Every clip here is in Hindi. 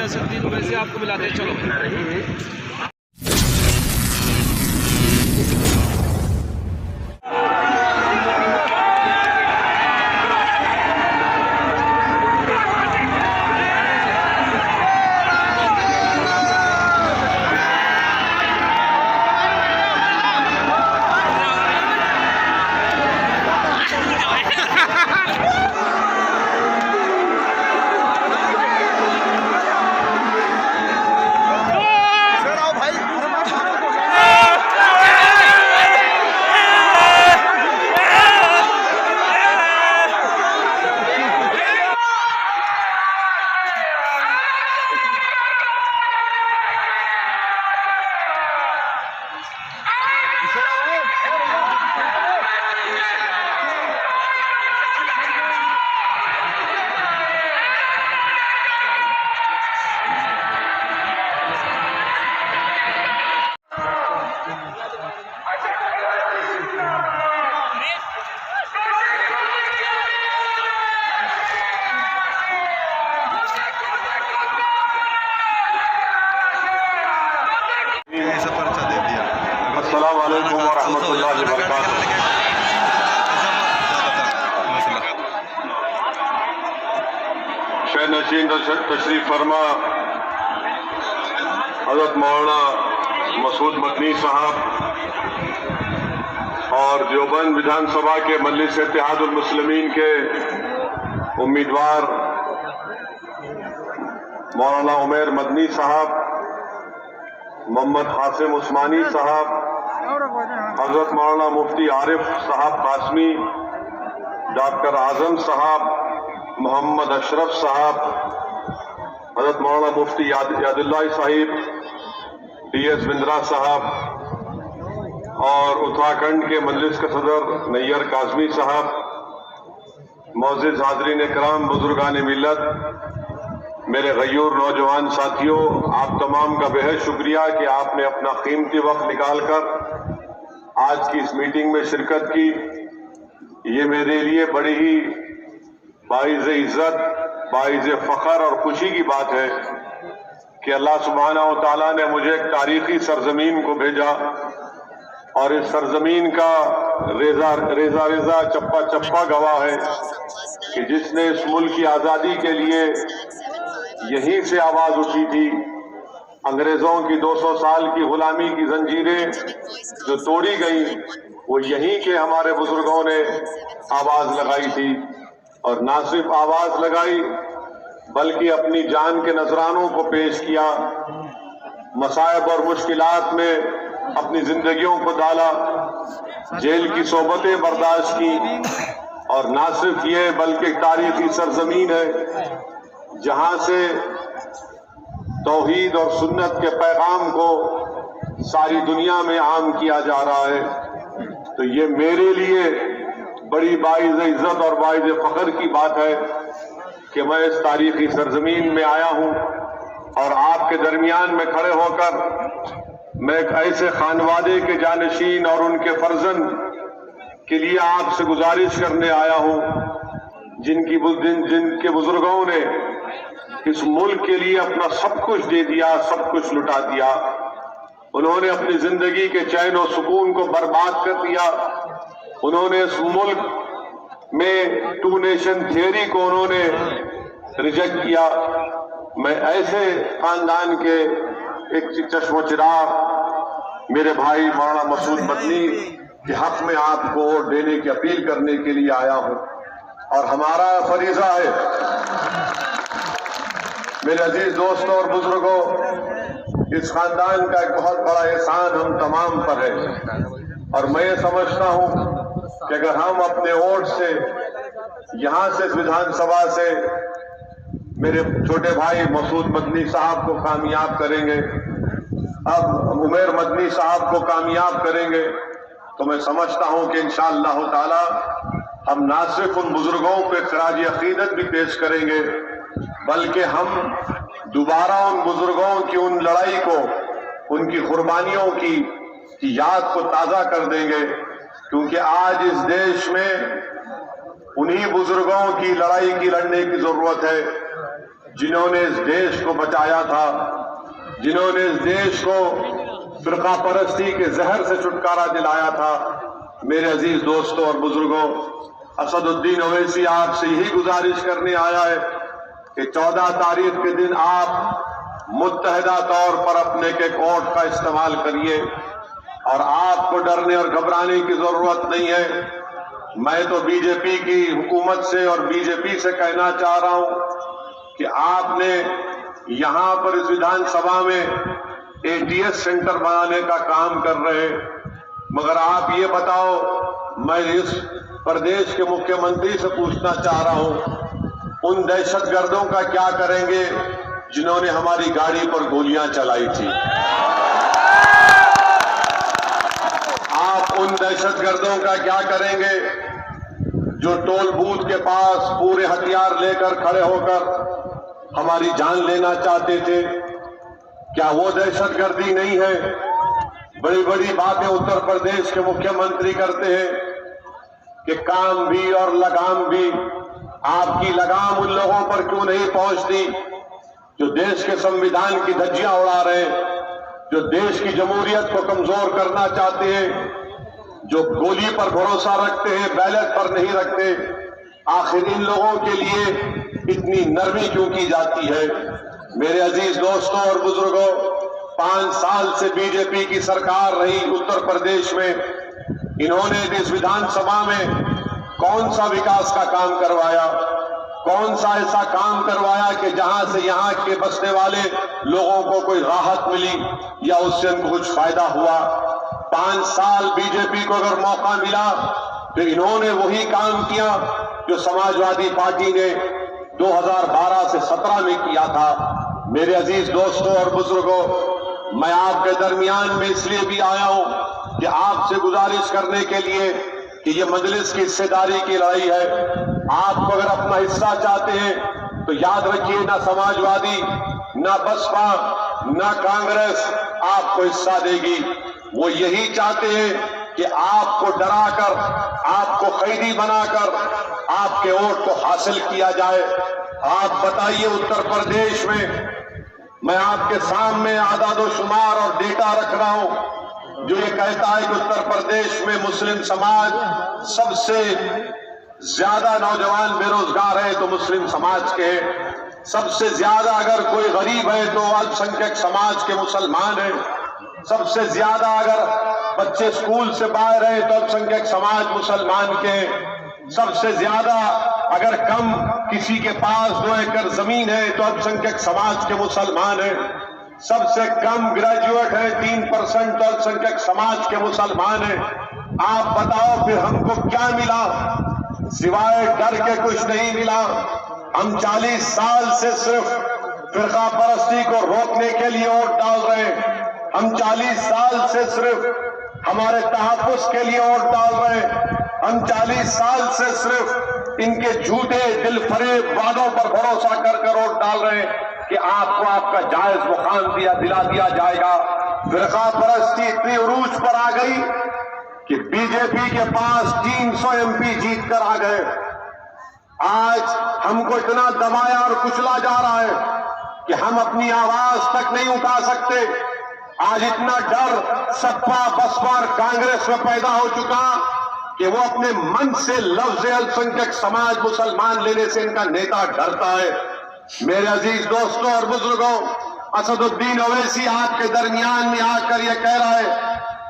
असदुद्दीन ओवैसी आपको मिलाते हैं। चलो अस्सलाम वालेकुम व रहमतुल्लाहि व बरकातुहू। शेर नशीन तशरीफ फरमा हज़रत मौलाना मसूद मदनी साहब और देवबंद विधानसभा के मजलिस इत्तेहादुल मुस्लिमीन के उम्मीदवार मौलाना उमैर मदनी साहब, मोहम्मद कासिम उस्मानी साहब, हजरत मौलाना मुफ्ती आरिफ साहब कासमी, डॉक्टर आजम साहब, मोहम्मद अशरफ साहब, हजरत मौलाना मुफ्ती यादुल्लाह साहिब, DS बिंद्रा साहब और उत्तराखंड के मजलिस के सदर नैयर काजमी साहब, मोअज़्ज़िज़ हाज़रीन इकराम, बुजुर्गान मिल्लत, मेरे गयूर नौजवान साथियों, आप तमाम का बेहद शुक्रिया कि आपने अपना कीमती वक्त निकालकर आज की इस मीटिंग में शिरकत की। ये मेरे लिए बड़ी ही बाइज़ इज़्ज़त, बाइज़ फ़ख्र और खुशी की बात है कि अल्लाह सुब्हानहू व तआला ने मुझे एक तारीखी सरजमीन को भेजा और इस सरजमीन का रेजा रेजा रेजा चप्पा चप्पा गवाह है कि जिसने इस मुल्क की आज़ादी के लिए यहीं से आवाज उठी थी। अंग्रेजों की 200 साल की गुलामी की जंजीरें जो तोड़ी गई, वो यहीं के हमारे बुजुर्गों ने आवाज लगाई थी और ना सिर्फ आवाज लगाई बल्कि अपनी जान के नजरानों को पेश किया, मसाइब और मुश्किलात में अपनी जिंदगियों को डाला, जेल की सोबतें बर्दाश्त की और ना सिर्फ ये बल्कि तारीखी सरजमीन है जहां से तौहीद और सुन्नत के पैगाम को सारी दुनिया में आम किया जा रहा है। तो ये मेरे लिए बड़ी बाइज़ इज़्ज़त और बाइज़ फ़ख्र की बात है कि मैं इस तारीखी सरजमीन में आया हूं और आपके दरमियान में खड़े होकर मैं एक ऐसे खानवादे के जानशीन और उनके फर्जंद के लिए आपसे गुजारिश करने आया हूं जिनके बुजुर्गों ने इस मुल्क के लिए अपना सब कुछ दे दिया, सब कुछ लुटा दिया। उन्होंने अपनी जिंदगी के चैन और सुकून को बर्बाद कर दिया। उन्होंने इस मुल्क में 2 नेशन थियरी को उन्होंने रिजेक्ट किया। मैं ऐसे खानदान के एक चश्मो चिराग मेरे भाई मौलाना मसूद मदनी के हक में आपको वोट देने की अपील करने के लिए आया हूं और हमारा फरीजा है मेरे अजीज दोस्तों और बुजुर्गों, इस खानदान का एक बहुत बड़ा एहसान हम तमाम पर है और मैं ये समझता हूं कि अगर हम अपने वोट से यहां से विधानसभा से मेरे छोटे भाई मसूद मदनी साहब को कामयाब करेंगे, अब उमैर मदनी साहब को कामयाब करेंगे, तो मैं समझता हूं कि इंशाअल्लाह ताला हम ना सिर्फ उन बुजुर्गों पे खराज अकीदत भी पेश करेंगे बल्कि हम दोबारा उन बुजुर्गों की उन लड़ाई को, उनकी कुर्बानियों की याद को ताजा कर देंगे, क्योंकि आज इस देश में उन्हीं बुजुर्गों की लड़ाई की लड़ने की जरूरत है जिन्होंने इस देश को बचाया था, जिन्होंने इस देश को फिरका परस्ती के जहर से छुटकारा दिलाया था। मेरे अजीज दोस्तों और बुजुर्गों, असदुद्दीन ओवैसी आपसे यही गुजारिश करने आया है कि 14 तारीख के दिन आप मुत्तहदा तौर पर अपने के कोर्ट का इस्तेमाल करिए और आपको डरने और घबराने की जरूरत नहीं है। मैं तो बीजेपी की हुकूमत से और बीजेपी से कहना चाह रहा हूं कि आपने यहां पर इस विधानसभा में एटीएस सेंटर बनाने का काम कर रहे हैं, मगर आप ये बताओ, मैं इस प्रदेश के मुख्यमंत्री से पूछना चाह रहा हूं, उन दहशतगर्दों का क्या करेंगे जिन्होंने हमारी गाड़ी पर गोलियां चलाई थी? आप उन दहशतगर्दों का क्या करेंगे जो टोल बूथ के पास पूरे हथियार लेकर खड़े होकर हमारी जान लेना चाहते थे? क्या वो दहशतगर्दी नहीं है? बड़ी बड़ी बातें उत्तर प्रदेश के मुख्यमंत्री करते हैं कि काम भी और लगाम भी। आपकी लगाम उन लोगों पर क्यों नहीं पहुंचती जो देश के संविधान की धज्जियां उड़ा रहे हैं, जो देश की जमहूरियत को कमजोर करना चाहते हैं, जो गोली पर भरोसा रखते हैं, बैलेट पर नहीं रखते? आखिर इन लोगों के लिए इतनी नरमी क्यों की जाती है? मेरे अजीज दोस्तों और बुजुर्गों, 5 साल से बीजेपी की सरकार रही उत्तर प्रदेश में। इन्होंने इस विधानसभा में कौन सा विकास का काम करवाया? कौन सा ऐसा काम करवाया कि जहां से यहां के बसने वाले लोगों को कोई राहत मिली या उससे उनको कुछ फायदा हुआ? 5 साल बीजेपी को अगर मौका मिला तो इन्होंने वही काम किया जो समाजवादी पार्टी ने 2012 से 17 में किया था। मेरे अजीज दोस्तों और बुजुर्गों, मैं आपके दरमियान में इसलिए भी आया हूं कि आपसे गुजारिश करने के लिए कि ये मजलिस की हिस्सेदारी की लड़ाई है। आप अगर अपना हिस्सा चाहते हैं तो याद रखिए, ना समाजवादी, ना बसपा, ना कांग्रेस आपको हिस्सा देगी। वो यही चाहते हैं कि आपको डराकर, आपको कैदी बनाकर आपके वोट को हासिल किया जाए। आप बताइए, उत्तर प्रदेश में मैं आपके सामने आदादोशुमार और डेटा रख रहा हूं जो ये कहता है कि उत्तर प्रदेश में मुस्लिम समाज सबसे ज्यादा नौजवान बेरोजगार है तो मुस्लिम समाज के हैं। सबसे ज्यादा अगर कोई गरीब है तो अल्पसंख्यक समाज के मुसलमान हैं। सबसे ज्यादा अगर बच्चे स्कूल से बाहर हैं तो अल्पसंख्यक समाज मुसलमान के हैं। सबसे ज्यादा अगर कम किसी के पास 2 एकड़ जमीन है तो अल्पसंख्यक समाज के मुसलमान हैं। सबसे कम ग्रेजुएट है 3% तो अल्पसंख्यक समाज के मुसलमान हैं। आप बताओ फिर हमको क्या मिला? सिवाय डर के कुछ नहीं मिला। हम 40 साल से सिर्फ फिरका परस्ती को रोकने के लिए वोट डाल रहे हैं। हम 40 साल से सिर्फ हमारे तहफ्फुज़ के लिए वोट डाल रहे हैं। हम 40 साल से सिर्फ इनके झूठे दिलफरेब वादों पर भरोसा कर वोट डाल रहे हैं कि आपको आपका जायज मुकाम दिला दिया जाएगा। फिरका परस्ती इतनी उरूज पर आ गई कि बीजेपी के पास 300 एमपी जीत कर आ गए। आज हमको इतना दबाया और कुचला जा रहा है कि हम अपनी आवाज तक नहीं उठा सकते। आज इतना डर सपा, बसपा और कांग्रेस में पैदा हो चुका कि वो अपने मन से लफ्ज अल्पसंख्यक समाज मुसलमान लेने से इनका नेता डरता है। मेरे अजीज दोस्तों और बुजुर्गों, असदुद्दीन ओवैसी आपके दरमियान में आकर यह कह रहा है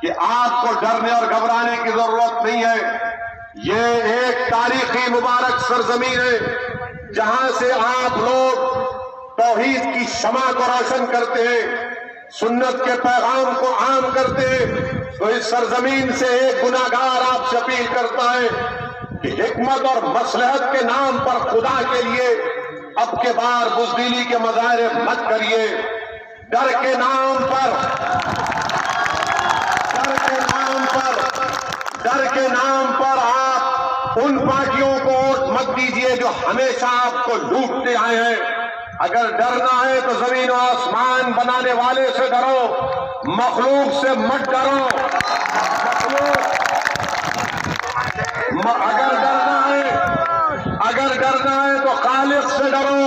कि आपको डरने और घबराने की जरूरत नहीं है। ये एक तारीखी मुबारक सरजमीन है जहां से आप लोग तौहीद की शमा को रोशन करते हैं, सुन्नत के पैगाम को आम करते हैं। तो इस सरजमीन से एक गुनाहगार आपसे अपील करता है कि हिकमत और मसलहत के नाम पर खुदा के लिए अब के बार बुज़दिली के मज़ाहिर मत करिए। डर के नाम पर आप उन पार्टियों को वोट मत दीजिए जो हमेशा आपको लूटते आए हैं। अगर डरना है तो जमीन और आसमान बनाने वाले से डरो, मखलूक से मत डरो। अगर डरना है तो खालिक से डरो,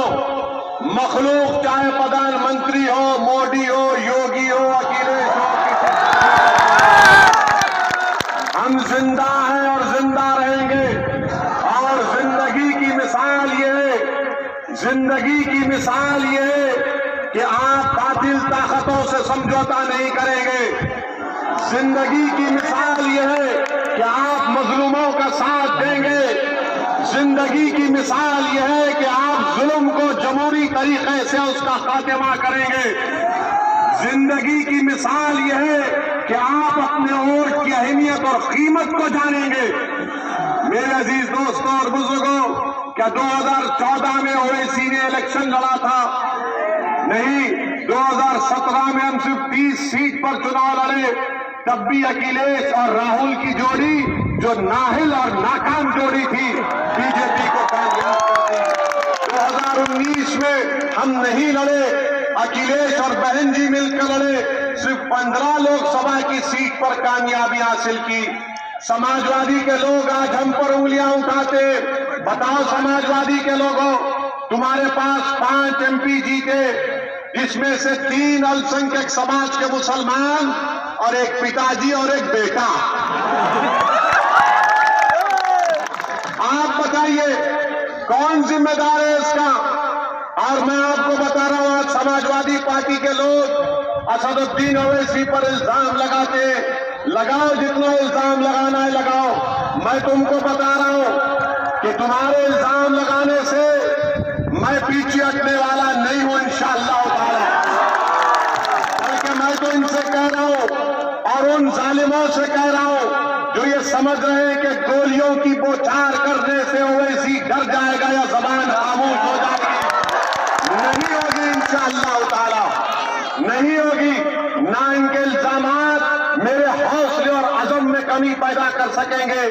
मखलूक चाहे प्रधानमंत्री हो, मोदी हो, योगी हो, अखिलेश हो, हम जिंदा हैं और जिंदा रहेंगे। और जिंदगी की मिसाल ये है, जिंदगी की मिसाल ये है कि आप बातिल ताकतों से समझौता नहीं करेंगे। जिंदगी की मिसाल ये है कि आप मजलूमों का साथ देंगे। जिंदगी की मिसाल यह है कि आप जुल्म को जमहूरी तरीके से उसका खात्मा करेंगे। जिंदगी की मिसाल यह है कि आप अपने वोट की अहमियत और कीमत को जानेंगे। मेरे अजीज दोस्तों और बुजुर्गों, क्या 2014 में ओवैसी ने इलेक्शन लड़ा था? नहीं। 2017 में हम सिर्फ 30 सीट पर चुनाव लड़े, तब भी अखिलेश और राहुल की जोड़ी, जो नाहिल और नाकाम जोड़ी थी, बीजेपी को कामयाब कर दी। 2019 में हम नहीं लड़े, अखिलेश और बहन जी मिलकर लड़े, सिर्फ 15 लोकसभा की सीट पर कामयाबी हासिल की। समाजवादी के लोग आज हम पर उंगलियां उठाते। बताओ समाजवादी के लोगों, तुम्हारे पास 5 MP जीते, इसमें से 3 अल्पसंख्यक समाज के मुसलमान और एक पिताजी और एक बेटा। आप बताइए कौन जिम्मेदार है इसका? और मैं आपको बता रहा हूं, आज समाजवादी पार्टी के लोग असदुद्दीन ओवैसी पर इल्जाम लगाते। लगाओ, जितना इल्जाम लगाना है लगाओ। मैं तुमको बता रहा हूं कि तुम्हारे इल्जाम लगाने से मैं पीछे हटने वाला नहीं हूं इंशाअल्लाह ताला। बल्कि मैं तो इनसे कह रहा हूं और उन जालिमों से कह रहा हूं जो ये समझ रहे हैं कि गोलियों की बौछार करने से ओवैसी डर जाएगा या जबान खामोश हो जाएगी। नहीं होगी इंशाअल्लाह ताला, नहीं होगी। ना इनके इल्जामात मेरे हौसले और अज़म में कमी पैदा कर सकेंगे,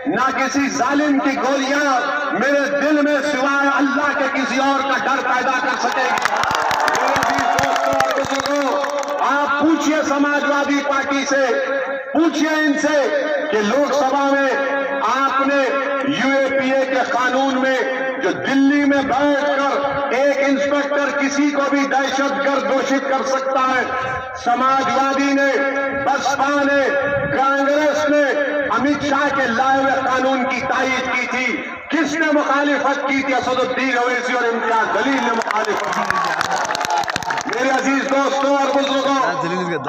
ना किसी जालिम की गोलियां मेरे दिल में सिवाय अल्लाह के किसी और का डर पैदा कर सकेंगे। मेरे दोस्तों और बुजुर्गों, आप पूछिए समाजवादी पार्टी से, पूछिए इनसे कि लोकसभा में आपने UAPA के कानून में जो दिल्ली में बैठकर एक इंस्पेक्टर किसी को भी दहशतगर्द घोषित कर सकता है, समाजवादी ने, बसपा ने, कांग्रेस ने अमित शाह के लाए हुए कानून की तायीद की थी। किसने मुखालिफत की थी? असदुद्दीन ओवैसी और इम्तियाज जलील ने मुखालिफत की। मेरे अजीज दोस्तों और बुजुर्गों,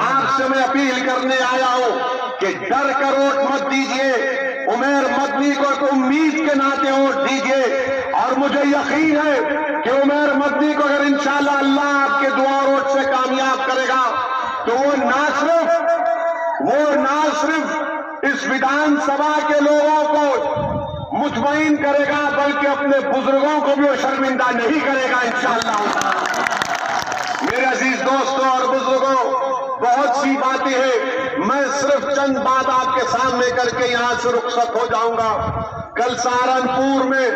आपसे मैं अपील करने आया हूं कि डर कर वोट मत दीजिए। उमैर मदनी को एक उम्मीद के नाते वोट दीजिए। और मुझे यकीन है कि उमैर मदनी को अगर इंशाअल्लाह अल्लाह आपके दुआ वोट से कामयाब करेगा तो वो ना सिर्फ इस विधानसभा के लोगों को मुतमईन करेगा, बल्कि अपने बुजुर्गों को भी वो शर्मिंदा नहीं करेगा इंशाअल्लाह। मेरे अजीज दोस्तों और बुजुर्गों, बहुत सी बातें हैं, मैं सिर्फ चंद बात आपके सामने करके यहां से रुखसत हो जाऊंगा। कल सहारनपुर में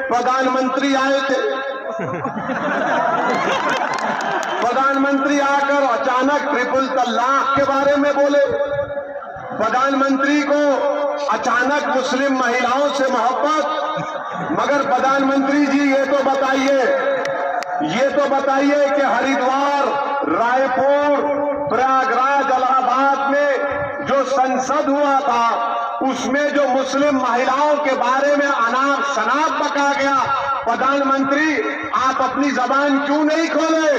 प्रधानमंत्री आए थे। प्रधानमंत्री आकर अचानक ट्रिपल तलाक के बारे में बोले। प्रधानमंत्री को अचानक मुस्लिम महिलाओं से मोहब्बत। मगर प्रधानमंत्री जी ये तो बताइए कि हरिद्वार, रायपुर, प्रयागराज, इलाहाबाद में जो संसद हुआ था उसमें जो मुस्लिम महिलाओं के बारे में अनाप शनाप बका गया, प्रधानमंत्री आप अपनी जबान क्यों नहीं खोले?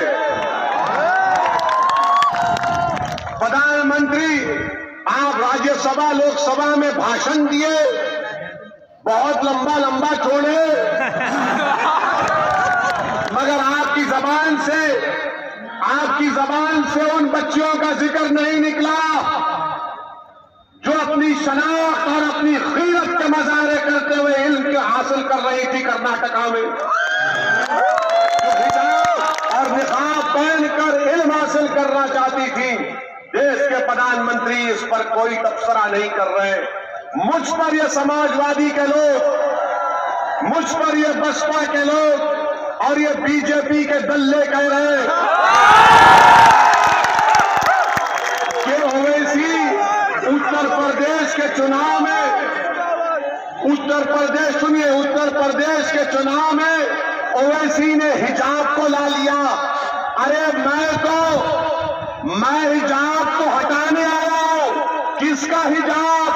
प्रधानमंत्री आप राज्यसभा लोकसभा में भाषण दिए, बहुत लंबा छोड़े, मगर आपकी जबान से उन बच्चियों का जिक्र नहीं निकला जो अपनी शनाख्त और अपनी खीरत के मजारे करते हुए इल्म के हासिल कर रही थी कर्नाटका में, जो हिजाब और निकाब पहनकर इल्म हासिल करना चाहती थी। देश के प्रधानमंत्री इस पर कोई तबसरा नहीं कर रहे। मुझ पर ये समाजवादी के लोग, मुझ पर ये बसपा के लोग और ये बीजेपी के दल्ले कह रहे हैं कि ओवैसी उत्तर प्रदेश के चुनाव में, उत्तर प्रदेश के चुनाव में ओवैसी ने हिजाब को ला लिया। अरे मैं हिजाब को हटाने आया हूं। किसका हिजाब?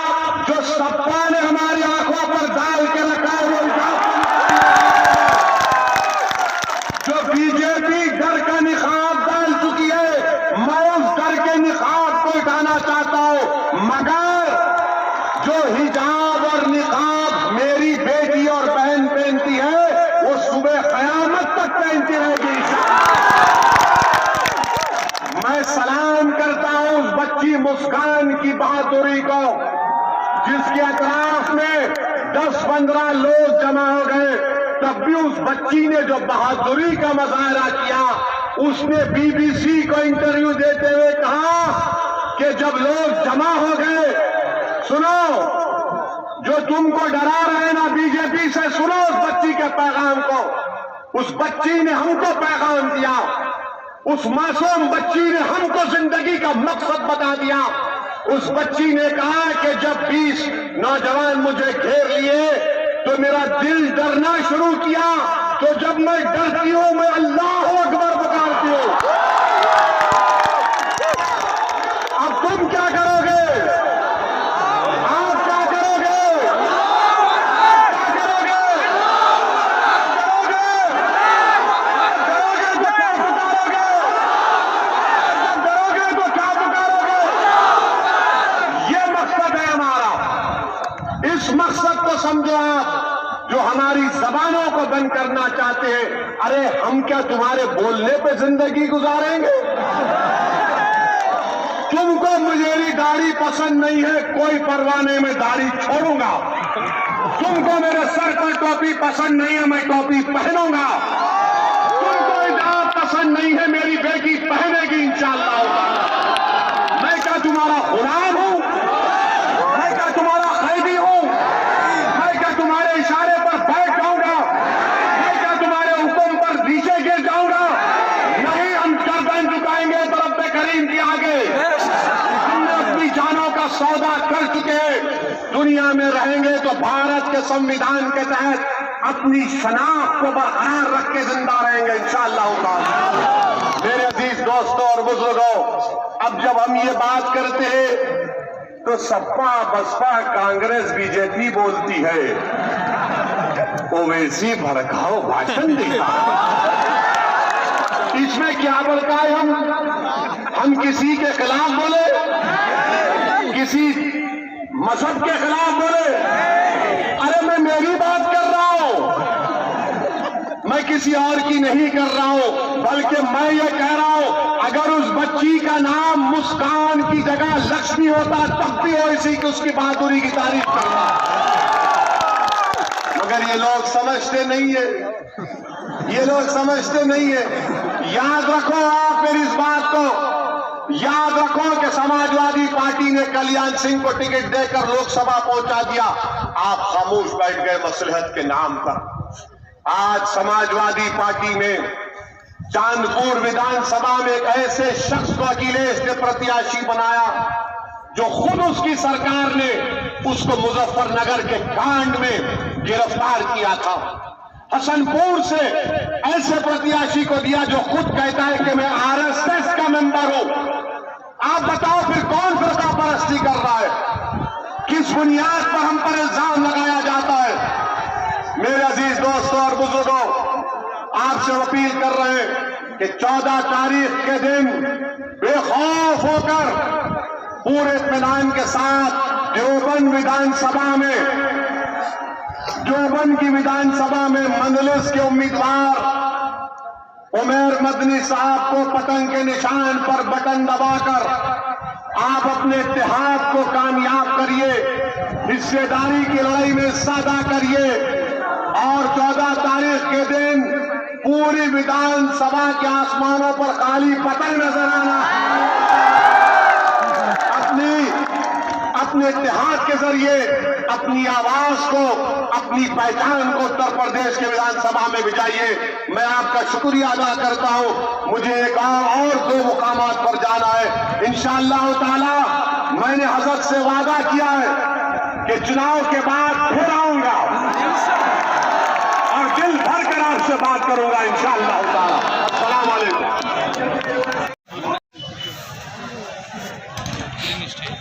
जो सपा ने हमारी आंखों पर डाल के रखा है वो हिजाब। जो बीजेपी डर का निकाब डाल चुकी है, मैं उस डर के निकाब को उठाना चाहता हूं। मगर जो हिजाब और निकाब मेरी बेटी और बहन पहनती है, वो सुबह कयामत तक पहनती रहेगी। मैं सलाम करता हूं उस बच्ची मुस्कान की बहादुरी को, जिसके अतराफ में 10-15 लोग जमा हो गए, तब भी उस बच्ची ने जो बहादुरी का मुजाहरा किया, उसने बीबीसी को इंटरव्यू देते हुए कहा कि जब लोग जमा हो गए, सुनो, जो तुमको डरा रहे ना बीजेपी से, सुनो उस बच्ची के पैगाम को। उस बच्ची ने हमको पैगाम दिया, उस मासूम बच्ची ने हमको जिंदगी का मकसद बता दिया। उस बच्ची ने कहा कि जब 20 नौजवान मुझे घेर लिए तो मेरा दिल डरना शुरू किया, तो जब मैं डरती हूं मैं अल्लाह अकबर पुकारती हूं। अब तुम क्या करोगे? आप क्या करोगे? क्या करोगे? डरोगे तो क्या पुकारोगे? डरोगे तो क्या पुकारोगे? ये मकसद है हमारा। इस मकसद को समझो आप, जो हमारी जबानों को बंद करना चाहते हैं। अरे हम क्या तुम्हारे बोलने पे जिंदगी गुजारेंगे? तुमको मेरी दाढ़ी पसंद नहीं है, कोई परवाह नहीं, मैं दाढ़ी छोड़ूंगा। तुमको मेरे सर पर टोपी पसंद नहीं है, मैं टोपी पहनूंगा। तुमको हिजाब पसंद नहीं है, मेरी बेटी पहनेगी इंशाअल्लाह ताला। मैं क्या तुम्हारा गुलाम हूं? मैं क्या तुम्हारा कैदी हूं? मैं क्या तुम्हारे इशारे पर बैठ जाऊंगा? मैं क्या तुम्हारे हुक्म पर नीचे गिर जाऊंगा? नहीं, हम गर्दन झुकाएंगे तो रब्बे करीम के आगे। हमने अपनी जानों का सौदा कर चुके हैं। दुनिया में रहेंगे तो भारत के संविधान के तहत अपनी शनाख्त को बरकरार रख के जिंदा रहेंगे इंशाअल्लाह ताला। मेरे अजीज दोस्तों और बुजुर्गों, अब जब हम ये बात करते हैं तो सपा, बसपा, कांग्रेस, बीजेपी बोलती है, ओवैसी भड़काओ भाषण देता। इसमें क्या भड़काए? हम किसी के खिलाफ बोले? किसी मजहब के खिलाफ बोले? अरे मैं मेरी बात कर रहा हूं, मैं किसी और की नहीं कर रहा हूं, बल्कि मैं ये कह रहा हूं, अगर उस बच्ची का नाम मुस्कान की जगह लक्ष्मी होता तब भी ओवैसी की उसकी बहादुरी की तारीफ करता। मगर ये लोग समझते नहीं है, ये लोग समझते नहीं है। याद रखो आप मेरी इस बात को, याद रखो कि समाजवादी पार्टी ने कल्याण सिंह को टिकट देकर लोकसभा पहुंचा दिया। आप खामोश बैठ गए मसलहत के नाम पर। आज समाजवादी पार्टी ने चांदपुर विधानसभा में एक ऐसे शख्स को अखिलेश ने प्रत्याशी बनाया जो खुद उसकी सरकार ने उसको मुजफ्फरनगर के कांड में गिरफ्तार किया था। हसनपुर से ऐसे प्रत्याशी को दिया जो खुद कहता है कि मैं आरएसएस का मेंबर हूं। आप बताओ फिर कौन फिरका परस्ती कर रहा है? किस बुनियाद पर हम पर इल्जाम लगाया जाता है? मेरे अजीज दोस्तों और बुजुर्गों, आपसे अपील कर रहे हैं कि 14 तारीख के दिन बेखौफ होकर पूरे इत्मीनान के साथ देवबंद की विधानसभा में मंजलिस के उम्मीदवार उमर मदनी साहब को पतंग के निशान पर बटन दबाकर आप अपने इत्तेहाद को कामयाब करिए, हिस्सेदारी की लड़ाई में हिस्सा अदा करिए और 14 तारीख के दिन पूरी विधानसभा के आसमानों पर काली पतंग नजर आना अपने इत्तेहाद के जरिए अपनी आवाज को, अपनी पहचान को उत्तर प्रदेश के विधानसभा में भिजाइए। मैं आपका शुक्रिया अदा करता हूं। मुझे एक और 2 मुकामात पर जाना है इंशाअल्लाह ताला। मैंने हजरत से वादा किया है कि चुनाव के बाद फिर आऊंगा और दिल भर कर आपसे से बात करूंगा इंशाअल्लाह ताला। अस्सलाम वालेकुम।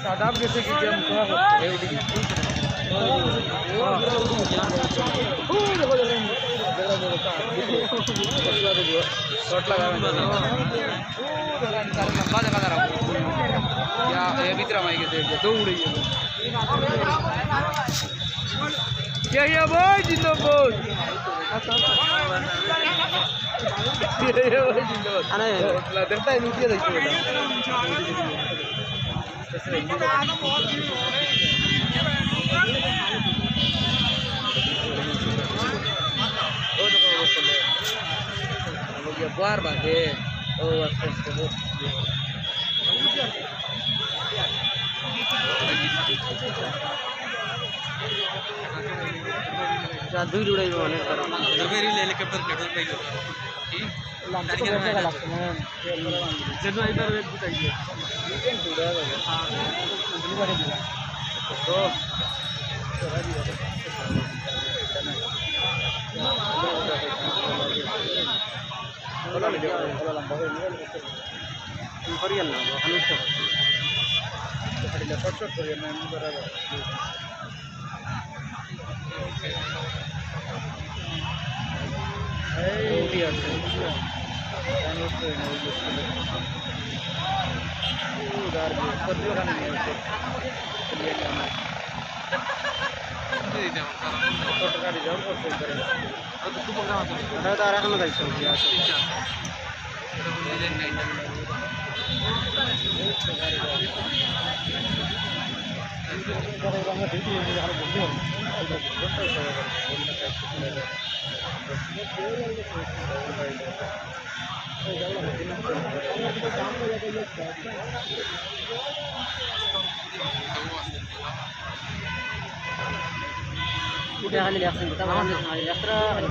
सादाब जैसे कि हम थोड़ा करते शॉट लगा लंबा जगह जा रहा या मित्र माइके देख दो उड़ी क्या भाई जिंदाबाद देखता है नीचे देखते बार बागे ओ जादू जुड़े जो अनेक तरह दबेरी हेलीकॉप्टर कटल पे जो ठीक लंबा तो लगा लगता है जब इधर वेट बताइए वीकेंड जुड़ा है अंदर वाले जुड़ा तो बोला ले बोला लंबा है इंफरियल ना अनुष्ठ तो खड़ी शॉट शॉट करिए मैं बराबर udah kali lihat kita malam di sana lihat terus